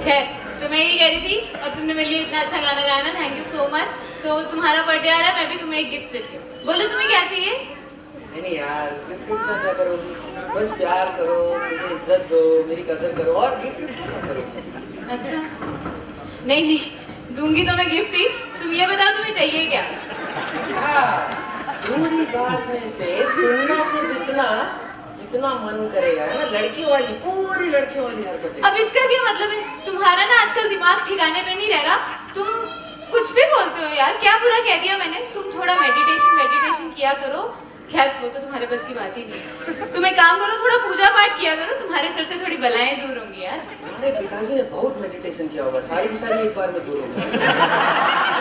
खैर, तो मैं ये कह रही थी, और तुमने मेरे लिए इतना अच्छा गाना गाया ना, थैंक यू सो मच। तो तुम्हारा बर्थडे आ रहा है, मैं भी तुम्हें एक गिफ्ट देती हूँ। बोलो तुम्हें क्या चाहिए? नहीं यार, गिफ्ट ना क्या करो, बस प्यार करो, मुझे इज्जत दो, मेरी कदर करो, और गिफ्ट क्या करो। अच्छा, नहीं दूंगी तो मैं गिफ्ट ही। तुम ये बताओ तुम्हें चाहिए क्या? पूरी बात में से सुनना सिर्फ इतना जितना मन करेगा, है ना, लड़कियों वाली, पूरी लड़कियों वाली हरकतें। अब इसका क्या मतलब है? तुम्हारा ना आजकल दिमाग ठिकाने पे नहीं रह रहा, तुम कुछ भी बोलते हो यार। क्या बुरा कह दिया मैंने? तुम थोड़ा मेडिटेशन किया करो। खैर वो तो तुम्हारे बस की बात ही नहीं। तुम एक काम करो, थोड़ा पूजा पाठ किया करो, तुम्हारे सर से थोड़ी बलाएं दूर होंगी यार। हमारे पिताजी ने बहुत मेडिटेशन किया होगा, सारी की सारी एक बार में दूर होगी।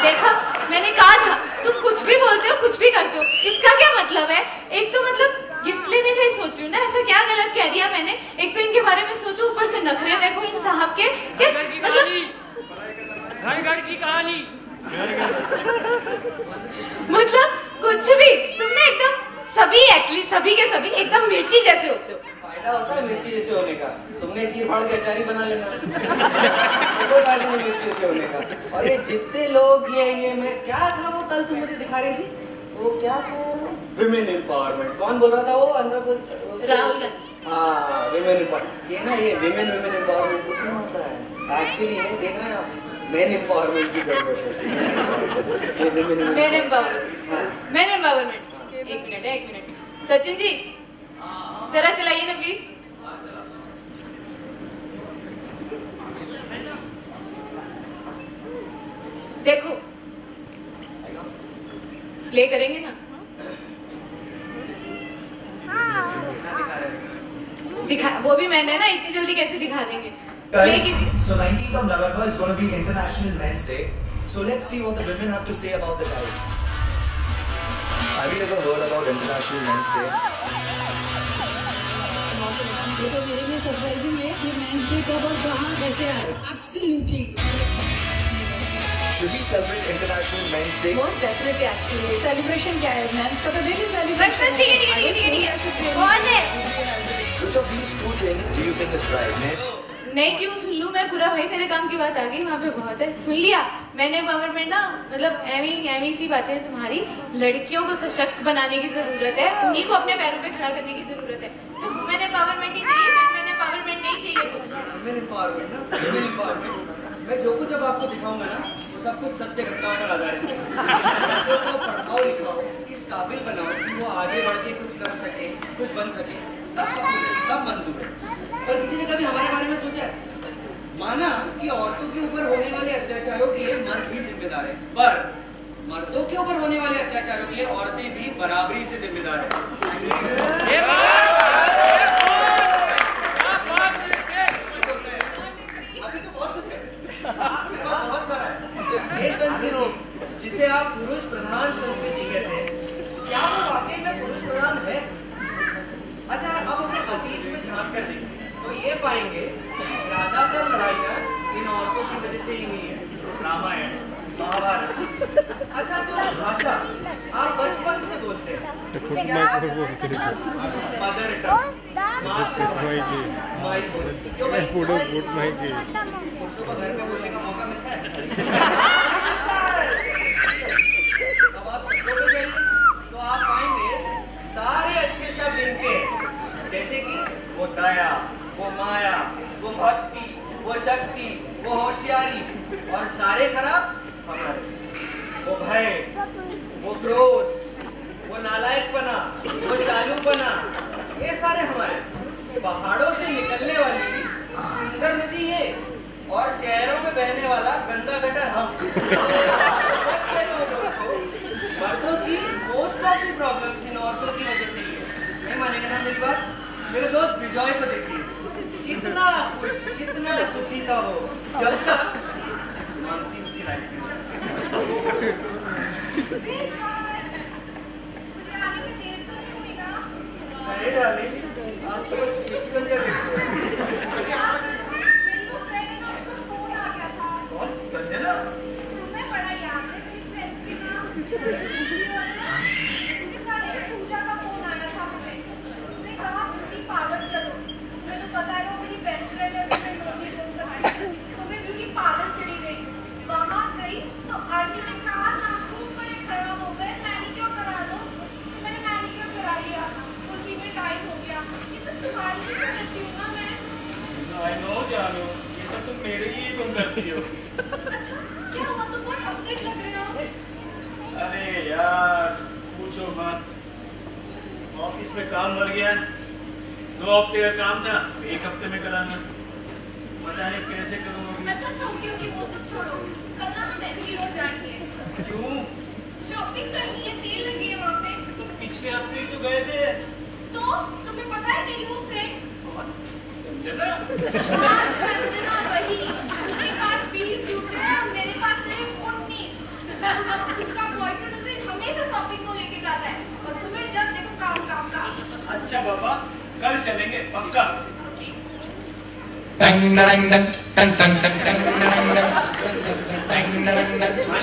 देखा, मैंने कहा था तुम कुछ भी बोलते हो, कुछ भी करते हो। इसका क्या मतलब है? एक तो मतलब गिफ्ट लेने का ही सोच रही हूँ ना, ऐसा क्या गलत कह दिया मैंने? एक तो इनके बारे में सोचो, ऊपर से नखरे देखो इन साहब के। क्या मतलब घर की कहानी मतलब कुछ भी। तुमने एकदम सभी के सभी एकदम मिर्ची जैसे होते हो। फायदा होता है मिर्ची जैसे होने का, तुमने चीर फाड़ के अचारी बना लेना। कोई फायदा नहीं मिर्ची जैसे होने का। और ये जितने लोग ये मैं क्या था वो कल तुम मुझे दिखा रही थी, वो क्या था? Women empowerment. कौन बोल रहा था वो? राहुल गांधी। हाँ, विमेन एम्पावरमेंट। ये ना, ये विमेन एम्पावरमेंट कुछ नहीं होता है एक्चुअली। ये देखना है, मैन एम्पावरमेंट की जरूरत है। Man empowerment. एक मिनट सचिन जी जरा चलाइए ना प्लीज। देखो प्ले करेंगे ना? दिखा, वो भी मैंने ना, इतनी जल्दी कैसे दिखा देंगे? Guys, so 19th of November is going to be International Men's Day. So let's see what the women have to say about the guys. Have you ever heard about International Men's Day? ये तो मेरे लिए surprising है कि men's day कब और कहाँ कैसे आ रहा है। Absolutely. Should we celebrate International Men's Day? Most definitely actually. Celebration क्या है? मेंस का तो डेली सेलिब्रेशन। बस ठीक है। बहुत है। Which of these two things do you think is right? नहीं क्यों सुन लूं मैं पूरा? भाई मेरे काम की बात आ गई, वहाँ पे बहुत है। सुन लिया मैंने। एम्पावरमेंट ना मतलब एवी सी बातें हैं तुम्हारी। लड़कियों को सशक्त बनाने की जरूरत है, उन्हीं को अपने पैरों पे खड़ा करने की जरूरत है। तो वुमेन एम्पावरमेंट ही चाहिए, मैन एम्पावरमेंट नहीं चाहिए कुछ। वुमेन एम्पावरमेंट ना, वुमेन एम्पावरमेंट। मैं जो कुछ अब आपको दिखाऊंगा ना, वो सब कुछ सत्य घटनाओं पर आधारित है। लड़कियों को पढ़ाओ लिखाओ, इस काबिल बनाओ कि वो आगे बढ़ के कुछ कर सके, कुछ बन सके। सब मंजूर है। पर किसी ने कभी हमारे बारे में सोचा है? माना कि औरतों के ऊपर होने वाले अत्याचारों के लिए मर्द ही जिम्मेदार है, पर मर्दों के ऊपर होने वाले अत्याचारों के लिए औरतें भी बराबरी से जिम्मेदार है। अभी तो बहुत कुछ है, बहुत सारा है। ये संस्कृति जिसे आप पुरुष प्रधान संस्कृति कहते हैं, क्या वो वाकई में पुरुष प्रधान है? अच्छा, अब अपने अतीत में झांक कर देखें तो ये पाएंगे कि ज्यादातर लड़ाइयाँ इन औरतों की वजह से ही हुई है। रामायण, महाभारत। अच्छा, जो भाषा आप बचपन से बोलते हैं उसे क्या मदर टंग, मातृभाषा, माई बोली। क्यों भाई, पुरुषों को घर पे बोलने का मौका मिलता है? अब आप शब्दों पे जाइए तो आप पाएंगे सारे अच्छे शब्द इनके, जैसे कि वो दया, वो माया, वो भक्ति, वो शक्ति, वो होशियारी, और सारे खराब हमारे। वो भय, वो क्रोध, वो नालायकपना, वो चालूपना, ये सारे हमारे। पहाड़ों से निकलने वाली सुंदर नदी ये, और शहरों में बहने वाला गंदा गटर हम। सच कहता हूँ दोस्तों, मर्दों की most of the problems in औरतों की वजह से ही है। नहीं मानेंगे ना मेरी बात? मेरे दोस्त विजय को देखिए, कितना खुश, कितना सुखी था वो जब तक मानसी उसकी लाइफ में। अरे डार्लिंग, आज तो बस एक ही बंदा कौन? संजना? तुम्हें बड़ा याद है मेरी फ्रेंड्स की ना? पूजा का फोन आया था मुझे, उसने कहा ब्यूटी पार्लर चलो। तुम्हें तो पता है वो मेरी बेस्ट फ्रेंड आंटी ने कहा नाखून बड़े खराब हो गए, मैनिक्योर करा लो। तो मैंने मैनिक्योर करा लिया, उसी में टाइम हो गया। ये सब तुम्हारे लिए तो करती हूँ ना मैं। I know जानू, ये सब तुम मेरे लिए ही तुम करती हो। अच्छा क्या हुआ, तुम बहुत अपसेट लग रहे हो। अरे यार पूछो मत, ऑफिस में काम बढ़ गया। 2 हफ्ते का काम था, 1 हफ्ते में कराना, पता नहीं कैसे करूँगा। अच्छा ओके वो सब छोड़ो, कल ना हम एमसी रोड जाएंगे। क्यों? शॉपिंग करनी है, सेल लगी है वहाँ पे। तो पिछले हफ्ते ही तो गए थे। तो तुम्हें पता है मेरी वो फ्रेंड संजना? हाँ संजना वही, उसके पास 20 जूते हैं और मेरे पास सिर्फ 19। उसका बॉयफ्रेंड उसे हमेशा शॉपिंग को लेके जाता है और तुम्हें जब देखो काम। अच्छा बाबा, कल चलेंगे पक्का। मानी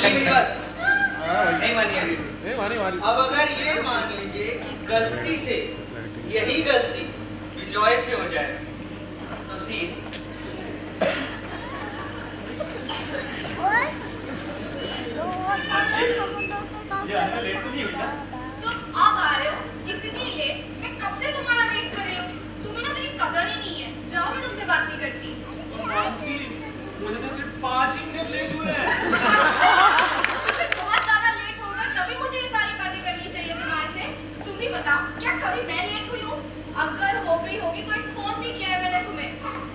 मेरी बात? नहीं मानी अभी। अब अगर ये मान लीजिए कि गलती से यही गलती विजय से हो जाए तो सीन ये आने लेट तो नहीं हुई ना? तुम अब आ रहे हो इतनी लेट, मैं कब से तुम्हारा वेट कर रही हूँ। तुम्हें ना मेरी कदर ही नहीं है। जाओ, मैं तुमसे बात नहीं करती। मानसी, मुझे तो सिर्फ 5 ही मिनट लेट हुए हैं। अच्छा, बहुत ज्यादा लेट होगा तभी मुझे ये सारी बातें करनी चाहिए तुम्हारे से। तुम भी बताओ, क्या कभी मैं लेट हुई हूँ? अगर हो गई होगी तो एक फोन भी किया है मैंने तुम्हें।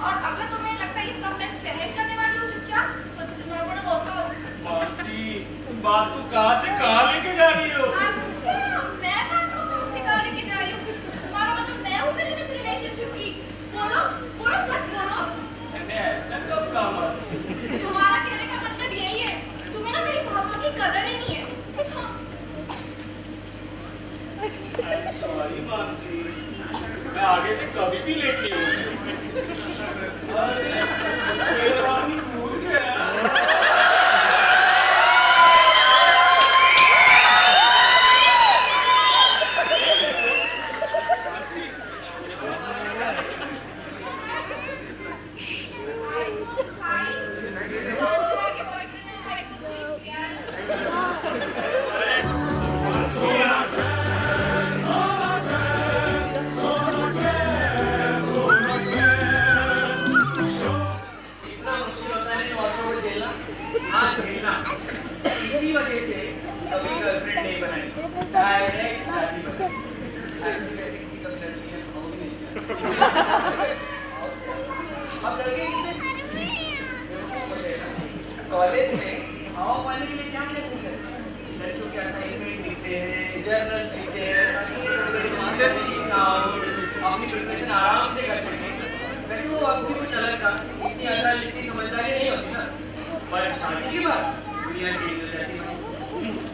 और अगर तुम्हें लगता है ये सब मैं सहन करने वाली हूँ चुपचाप, तो this is not gonna work out. Mansi, तुम बात को कहाँ से कहाँ लेके जा रही हो? अच्छा, मैं बात को कहाँ से कहाँ लेके जा रही हूँ? तुम्हारा मतलब मैं हूँ मेरी इस रिलेशनशिप की। बोलो सच बोलो। मैंने ऐसा कब कहा मानसी? तुम्हारा कहने का मतलब यही है, तुम्हें ना मेरी भावना की कदर ही नहीं है। I'm sorry मानसी, मैं आगे से कभी भी लेट नहीं हूँ। अरे, मेहरबानी भूल गया। इसी वजह से कभी गर्लफ्रेंड नहीं बनाई, डायरेक्ट शादी बनाई। वैसे किसी कभी लड़की ने भाव भी नहीं किया। अब लड़के कॉलेज में भाव पाने के लिए क्या क्या नहीं करते? लड़कियों के असाइनमेंट देते हैं, जर्नल्स देते हैं, ताकि अपनी प्रिपरेशन आराम से कर सकें। वैसे वो वक्त भी कुछ अलग था, इतनी अकल इतनी समझदारी नहीं होती ना। पर शादी के बाद दुनिया चेंज हो जाती है।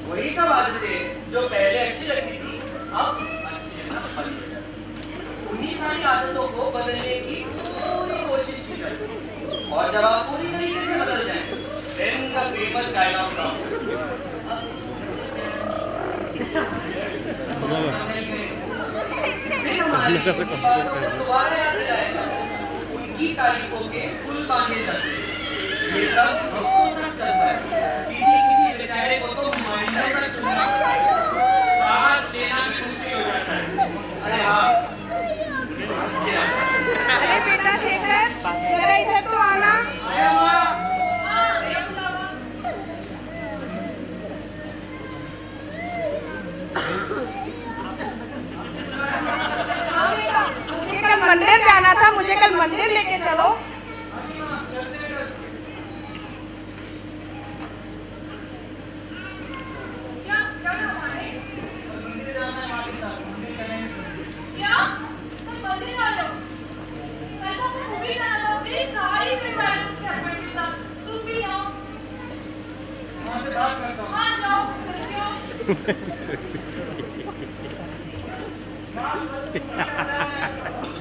वही सब आदतें जो पहले अच्छी लगती थी अब अच्छी लगना बंद हो जाती है। उन्हीं सारी आदतों को बदलने की पूरी कोशिश की जाती है। और जब आप पूरी तरीके से बदल जाएं, then the famous dialogue comes. फिर हमारी बातों को दोबारा याद दिलाएगा, उनकी तारीफों के पुल बांधे जाते हैं। ये सब हफ्तों तक चलता है। किसी बेचारे को तो महीनों तक सुनना पड़ता है। सांस लेना भी मुश्किल हो जाता है। अरे हाँ, अरे बेटा शेखर, जरा इधर तो आना। हाँ बेटा, मुझे कल मंदिर जाना था, मुझे कल मंदिर लेके चलो।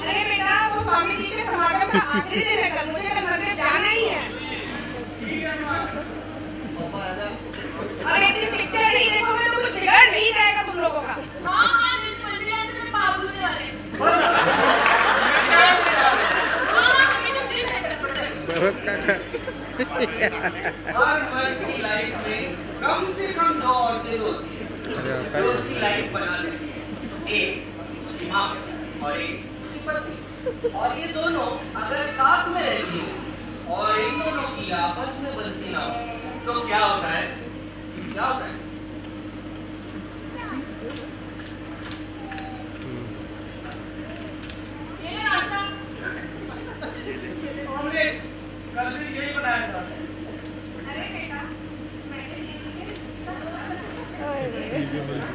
अरे बेटा, वो स्वामी जी के समागम का आखिरी दिन है कल, मुझे कल मंदिर जाना ही है। और एक दिन पिक्चर नहीं देखोगे तो कुछ बिगड़ नहीं जाएगा तुम लोगों का। हर मर्द की लाइफ में बातें तो होती है जो उसकी लाइफ बना देती है, एक उसकी माँ और एक उसकी पत्नी। और ये दोनों अगर साथ में रहती है और इन दोनों की आपस में बनती ना हो तो क्या होता है? क्या होता है? हमने कल भी यही बनाया था। अरे बेटा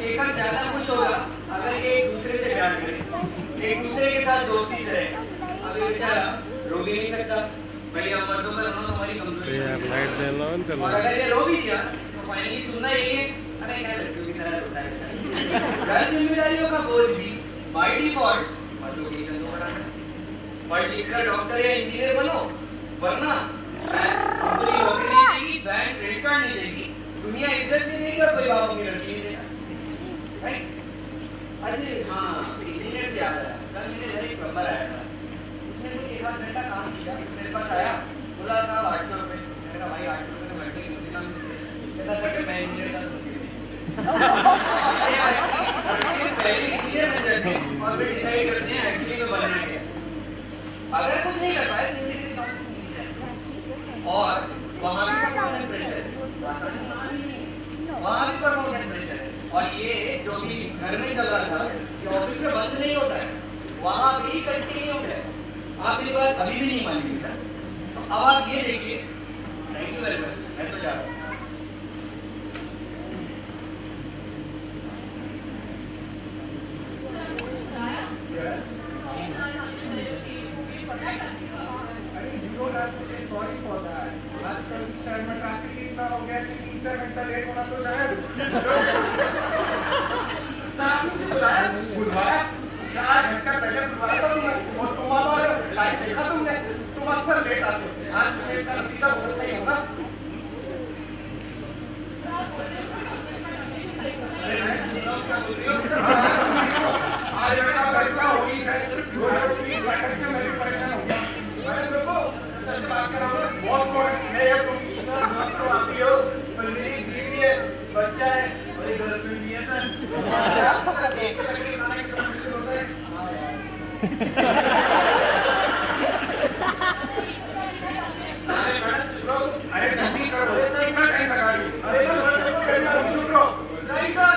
शेखर ज्यादा खुश होगा अगर ये एक दूसरे से प्यार करें, एक दूसरे के साथ दोस्ती से रहे। अब ये बेचारा रो भी नहीं सकता, भाई आप मर्दों का रोना हमारी कमजोरी है। और अगर ये रो भी दिया तो फाइनली सुनना यही है, अरे क्या लड़कियों की तरह रोता है। घर जिम्मेदारियों का बोझ भी बाय डिफॉल्ट मर्दों के कंधों पर आता है। पढ़ लिख कर डॉक्टर या इंजीनियर बनो, वरना कंपनी नौकरी नहीं देगी, बैंक क्रेडिट कार्ड नहीं देगी, दुनिया इज्जत नहीं देगी और कोई बाप की लड़की नहीं देगा। अरे हाँ, इंजीनियर से याद आया, कल मेरे घर एक प्लम्बर आया था। उसने कुछ 1 आध घंटा काम किया, मेरे पास आया, बोला साहब 800 रुपये। मैंने कहा भाई 800 रुपये तो घंटे की मुझे ना मिलते। कहता सर मैं इंजीनियर का पहले इंजीनियर बन जाते हैं और फिर डिसाइड करते हैं एक्चुअली में बनना क्या। अगर कुछ नहीं कर पाए तो इंजीनियर की नौकरी मिल जाए। और वहाँ भी परफॉर्मेंस प्रेशर, आसानी वहाँ भी परफॉर्मेंस प्रेशर है। और ये जो भी घर में चल रहा था कि ऑफिस में बंद नहीं होता है, वहाँ भी कंटिन्यू है। आप मेरी बात अभी भी नहीं मानी बेटा। तो अब आप ये देखिए, थैंक यू वेरी मच, मैं तो जा रहा हूँ। Sorry for that. आजकल शहर में ट्रैफिक इतना हो गया कि 3-4 घंटा लेट होना तो शायद बुलवाया 4 घंटा पहले बुलवाया था तुमने, और तुम अब लाइव देखा तुमने, तुम अक्सर लेट आते हो। आज तुम्हें इसका नतीजा भुगतना ही होगा। आज ऐसा हो ही है, मैं परेशान हो गया। सर से बात कर रहा हूँ, बॉस कौन है? मैं या तुम? सर बॉस तो आप ही हो, पर मेरी बीवी है, बच्चा है और एक गर्लफ्रेंड भी है सर। सर एक करके खाना कितना मुश्किल होता है। अरे मैडम चुप रहो, अरे जल्दी करो, सर इतना टाइम लगा रही हूँ। अरे मैडम चुप रहो। नहीं सर,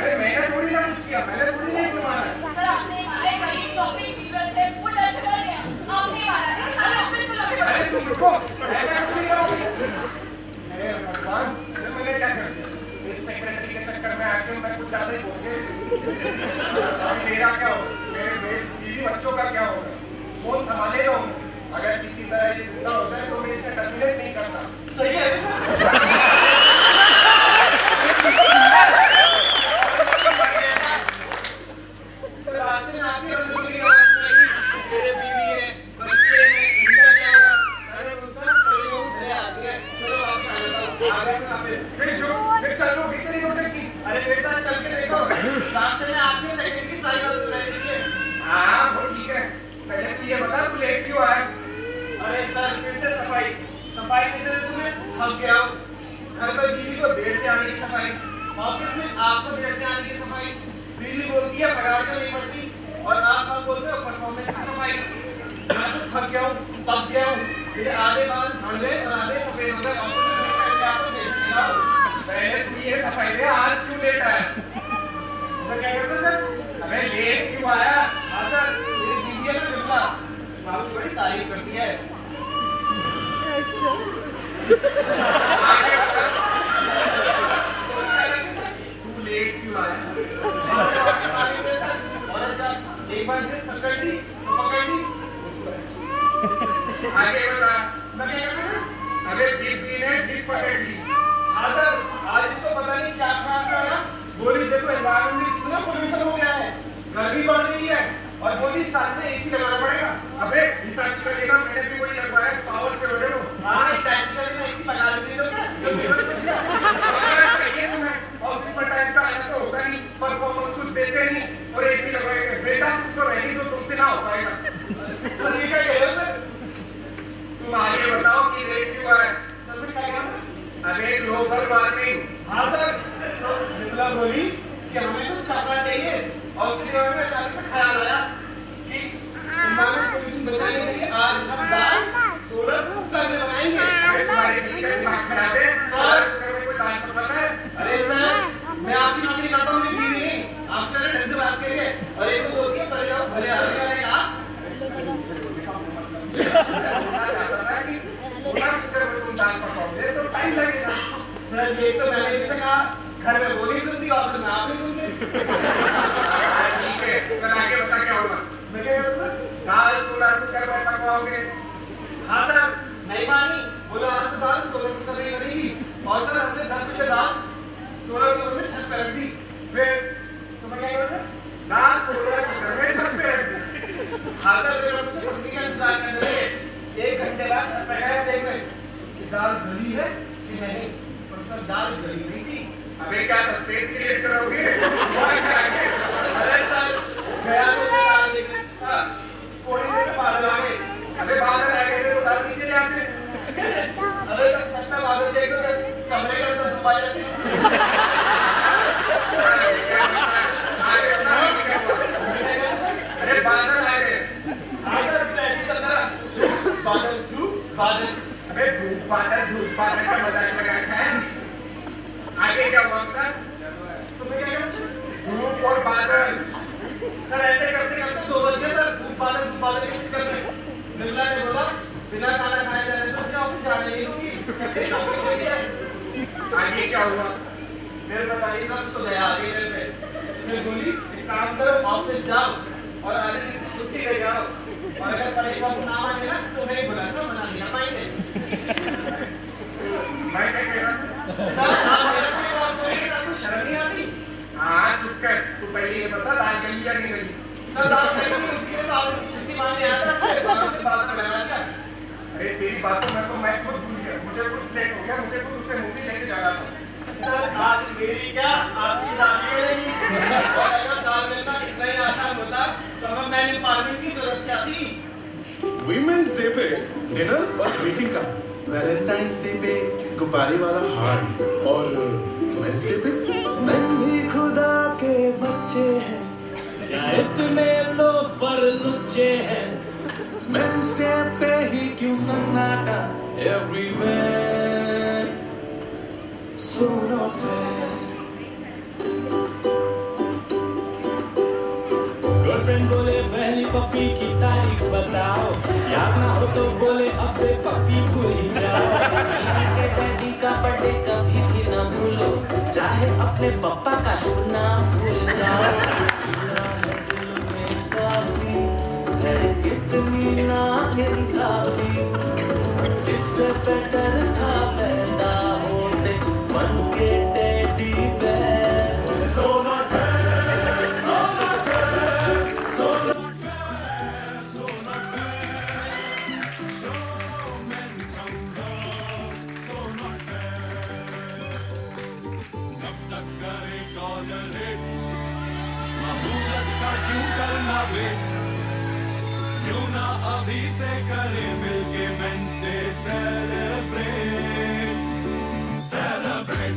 अरे मैंने थोड़ी ना कुछ किया, मैंने थोड़ी नहीं सुना। सर आपने मारे, बड़ी टॉपिक सीक्रेट है, वो डर से डर गया, आपने मारा, सारे ऑफिस चला गया। अरे तुम रुको, ऐसा कुछ नहीं करोगे। अरे भगवान, मैंने क्या कर दिया? इस सेक्रेटरी के चक्कर में आके मैं कुछ ज्यादा ही बोल गया। अभी मेरा क्या होगा? मेरे बीवी बच्चों का क्या होगा? कौन संभालेगा उन्हें? अगर किसी तरह ये जिंदा हो जाए तो मैं इसे टर्मिनेट नहीं करता। सही है सर? सफाई कैसे तुम्हें थक गया हो? घर पर बीवी को देर से आने की सफाई, ऑफिस में आपको देर से आने की सफाई, बीवी बोलती है पगार क्यों नहीं बढ़ती और आप बोलते हो परफॉर्मेंस की सफाई। मैं तो थक गया हूँ, पक गया हूँ, फिर आधे बाल झड़ गए और आधे सफेद हो गए। ऑफिस में पहले आपको देर से आओ, पहले तुम ये सफाई दे, आज क्यों लेट आया? तो क्या करते सर? अबे लेट क्यों आया? हाँ सर, मेरी बीवी है ना बिमला, आपकी बड़ी तारीफ करती है। तू लेट क्यों आया? एक बार फिर पकड़ ली तो पकड़ ली। आगे बता। मैं क्या करता? अबे दीप्ति ने जिप पकड़ ली। हाँ सर, आज इसको पता नहीं क्या काम कराया। बोली देखो एनवायरमेंट में कितना पोल्यूशन हो गया है, गर्मी बढ़ गई है और बोली साथ में एसी लगाना पड़ेगा। अबे टच करेगा, मैंने भी वही लगवाया, पावर से हो रहे हो। हाँ टच करके एसी लगा देती तो क्या चाहिए तुम्हें? ऑफिस में टाइम पे आना तो होता नहीं, परफॉर्मेंस कुछ देते नहीं और एसी लगवाएंगे। बेटा तो रहनी तो तुमसे ना हो पाएगा। सर ये क्या कह रहे हो सर? तुम आगे बताओ कि रेट क्यों आए? सर मैं क्या कह रहा था? अबे ग्लोबल वार्मिंग। हाँ सर, तो निर्मला बोली कि हमें कुछ करना चाहिए और उसके दिमाग में अचानक से ख्याल आया कि एनवायरमेंट पोल्यूशन बचाने के लिए आज हम दाल सोलर कुकर में बनाएंगे। अरे तुम्हारे बीवी का दिमाग खराब है सर, तुम्हें कोई दाल पर पता है? अरे सर, मैं आपकी नौकरी करता हूँ, मेरी बीवी नहीं। आप सर ढंग से बात करिए और एक को बोलती है परे जाओ भले आदमी वाले आप। तो टाइम लगेगा। सर ये तो मैंने भी कहा, घर में वो नहीं सुनती और मैं आप नहीं सुनते। ठीक है, चल आगे बता क्या होगा? मैं क्या करूँ सर? दाल सोलर कुकर में पकवाओगे? हाँ सर, नहीं मानी, बोलो आज तो दाल सोलर कुकर में बनेगी और सर हमने 10 बजे दाल सोलर कुकर में छत पे रख दी। फिर तो मैं क्या करूँ सर? दाल सोलर कुकर में छत पे रख दी। हाँ सर, फिर उससे पकने का इंतजार करने लगे। 1 घंटे बाद छत पे गए देखने कि दाल गली है कि नहीं, और सर दाल गली नहीं थी। अबे क्या सस्पेंस क्रिएट करोगे? अरे सर गया तो मैं दाल देखने, थोड़ी देर में बादल आ गए। अबे बादल आ गए तो दाल नीचे ले आते। अरे तब छत पे बादल देख तो कमरे के अंदर धूप आ जाती। अरे बादल आ गए। हाँ सर, फ्लैश चल रहा, धूप बादल। अबे धूप बादल का मजाक लगा रखा है। आगे क्या हुआ था? तुम्हें क्या करना? धूप और बादल। सर ऐसे करते करते 2 बज गए सर, धूप बादल के चक्कर में। निर्मला ने बोला बिना खाना खाए जा रहे तो मुझे ऑफिस जाने नहीं दूंगी, कहते नौकरी के लिए। आगे क्या हुआ? फिर बताइए सर, उसको दया आ गई मेरे पे। फिर बोली एक काम करो, ऑफिस जाओ और आधे दिन की छुट्टी ले जाओ और अगर परेशान ना माने ना तो मैं बुलाना मना लिया पाएंगे। मैं क्या कह रहा हूँ? सर आप मेरा कोई बात सुनिए, आपको शर्म नहीं आती? हाँ चुप कर, तू पहले ये बता दाल गली या नहीं गली? सर दाल गली उसके लिए तो आधे दिन की छुट्टी मांगने आया था, फिर बात में लगा दिया। अरे तेरी बातों में तो मैं खुद भूल गया, मुझे कुछ लेट हो गया, मुझे कुछ उससे मूवी लेके जाना था। सर आज मेरी क्या आपकी दाल नहीं, और अगर दाल मिलना इतना ही आसान होता तो हमें मैंने पार्लियामेंट की जरूरत क्या थी? विमेंस डे पे डिनर और ग्रीटिंग का, वैलेंटाइंस डे पे गुब्बारे वाला हार्ट और मेंस डे पे मैं भी खुदा के बच्चे हैं, क्या इतने लोफर लुच्चे हैं, मेंस डे पे ही क्यों सन्नाटा everywhere, so not fair। Girlfriend बोले पहली पप्पी की तारीख बताओ, याद ना हो तो बोले अब से पप्पी भूल ही जाओ। के डैडी का बर्थडे कभी भी ना भूलो, चाहे अपने पापा का शुभ नाम भूल जाओ। है दिल में काफी है कितनी नाइंसाफी, इससे बेटर था पैदा होते बन के teddy bear. So not fair, so not fair, so not fair, so not fair, so men so not fair। कब तक करे टॉलरेट, महूलत का क्यों करना वेट, क्यों ना अभी से करे मिलके मेंस डे सेलिब्रेट, सेलिब्रेट।